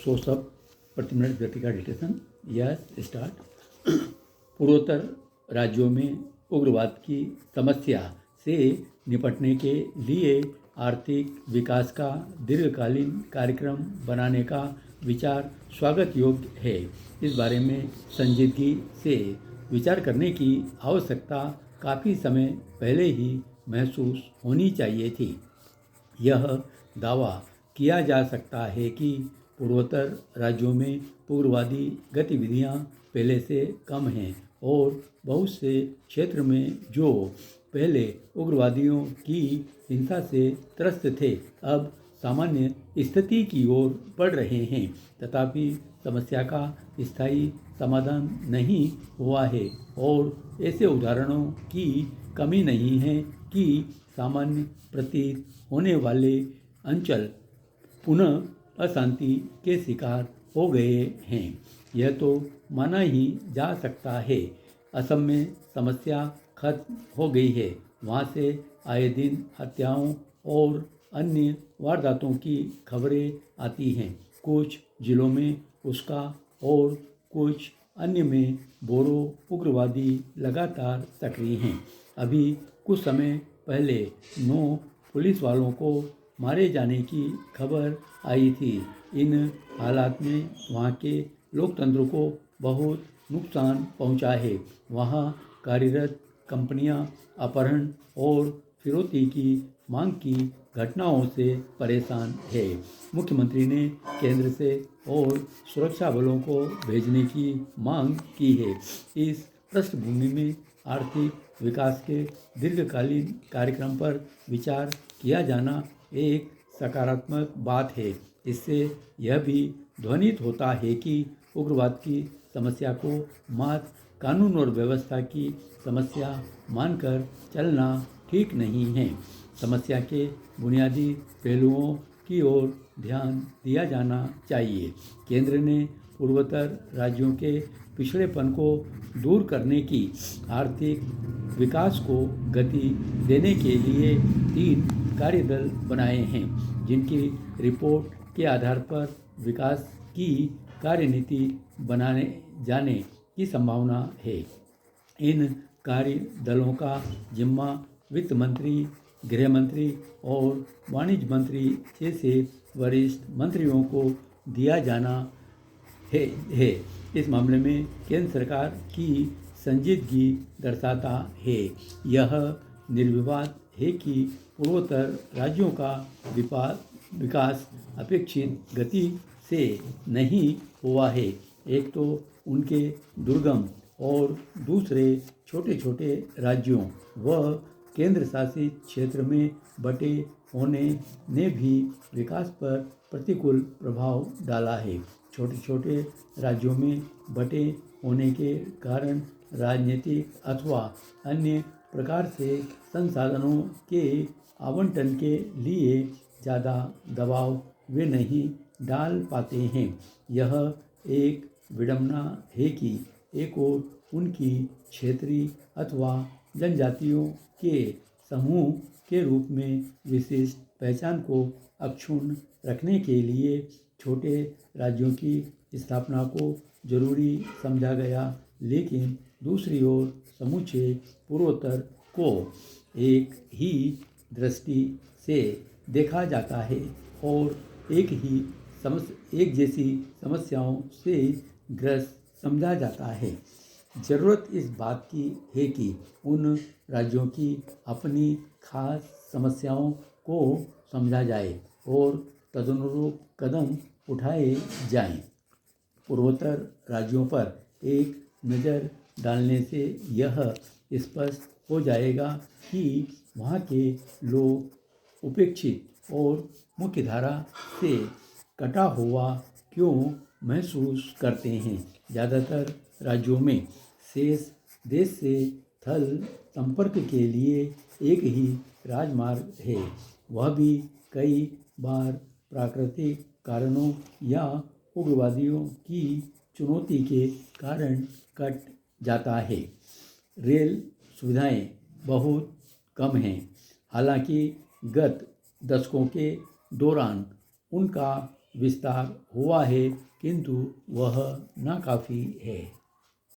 100 सब प्रति मिनट गति का डिटेक्शन। Yes start. पूर्वोत्तर राज्यों में उग्रवाद की समस्या से निपटने के लिए आर्थिक विकास का दीर्घकालीन कार्यक्रम बनाने का विचार स्वागत योग्य है। इस बारे में संजीदगी से विचार करने की आवश्यकता काफ़ी समय पहले ही महसूस होनी चाहिए थी। यह दावा किया जा सकता है कि पूर्वोत्तर राज्यों में उग्रवादी गतिविधियां पहले से कम हैं और बहुत से क्षेत्र में जो पहले उग्रवादियों की हिंसा से त्रस्त थे अब सामान्य स्थिति की ओर बढ़ रहे हैं। तथापि समस्या का स्थायी समाधान नहीं हुआ है और ऐसे उदाहरणों की कमी नहीं है कि सामान्य प्रतीत होने वाले अंचल पुनः अशांति के शिकार हो गए हैं। यह तो माना ही जा सकता है असम में समस्या खत्म हो गई है। वहाँ से आए दिन हत्याओं और अन्य वारदातों की खबरें आती हैं। कुछ जिलों में उसका और कुछ अन्य में बोरो उग्रवादी लगातार सक्रिय हैं। अभी कुछ समय पहले 9 पुलिस वालों को मारे जाने की खबर आई थी। इन हालात में वहाँ के लोकतंत्र को बहुत नुकसान पहुँचा है। वहाँ कार्यरत कंपनियाँ अपहरण और फिरौती की मांग की घटनाओं से परेशान है। मुख्यमंत्री ने केंद्र से और सुरक्षा बलों को भेजने की मांग की है। इस पृष्ठभूमि में आर्थिक विकास के दीर्घकालीन कार्यक्रम पर विचार किया जाना एक सकारात्मक बात है। इससे यह भी ध्वनित होता है कि उग्रवाद की समस्या को मात्र कानून और व्यवस्था की समस्या मानकर चलना ठीक नहीं है। समस्या के बुनियादी पहलुओं की ओर ध्यान दिया जाना चाहिए। केंद्र ने पूर्वोत्तर राज्यों के पिछड़ेपन को दूर करने की आर्थिक विकास को गति देने के लिए 3 कार्यदल बनाए हैं, जिनकी रिपोर्ट के आधार पर विकास की कार्यनीति बनाने जाने की संभावना है। इन कार्य दलों का जिम्मा वित्त मंत्री, गृह मंत्री और वाणिज्य मंत्री जैसे वरिष्ठ मंत्रियों को दिया जाना है। इस मामले में केंद्र सरकार की संजीदगी दर्शाता है। यह निर्विवाद है कि पूर्वोत्तर राज्यों का विकास अपेक्षित गति से नहीं हुआ है। एक तो उनके दुर्गम और दूसरे छोटे छोटे राज्यों व केंद्र शासित क्षेत्र में बटे होने ने भी विकास पर प्रतिकूल प्रभाव डाला है। छोटे छोटे राज्यों में बटे होने के कारण राजनीतिक अथवा अन्य प्रकार से संसाधनों के आवंटन के लिए ज़्यादा दबाव वे नहीं डाल पाते हैं। यह एक विडंबना है कि एक ओर उनकी क्षेत्रीय अथवा जनजातियों के समूह के रूप में विशिष्ट पहचान को अक्षुण्ण रखने के लिए छोटे राज्यों की स्थापना को जरूरी समझा गया, लेकिन दूसरी ओर समूचे पूर्वोत्तर को एक ही दृष्टि से देखा जाता है और एक जैसी समस्याओं से ग्रस्त समझा जाता है। ज़रूरत इस बात की है कि उन राज्यों की अपनी खास समस्याओं को समझा जाए और तदनुरूप कदम उठाए जाएं। पूर्वोत्तर राज्यों पर एक नज़र डालने से यह स्पष्ट हो जाएगा कि वहाँ के लोग उपेक्षित और मुख्यधारा से कटा हुआ क्यों महसूस करते हैं। ज़्यादातर राज्यों में शेष देश से थल संपर्क के लिए एक ही राजमार्ग है। वह भी कई बार प्राकृतिक कारणों या उग्रवादियों की चुनौती के कारण कट जाता है। रेल सुविधाएं बहुत कम हैं। हालांकि गत दशकों के दौरान उनका विस्तार हुआ है, किंतु वह नाकाफ़ी है।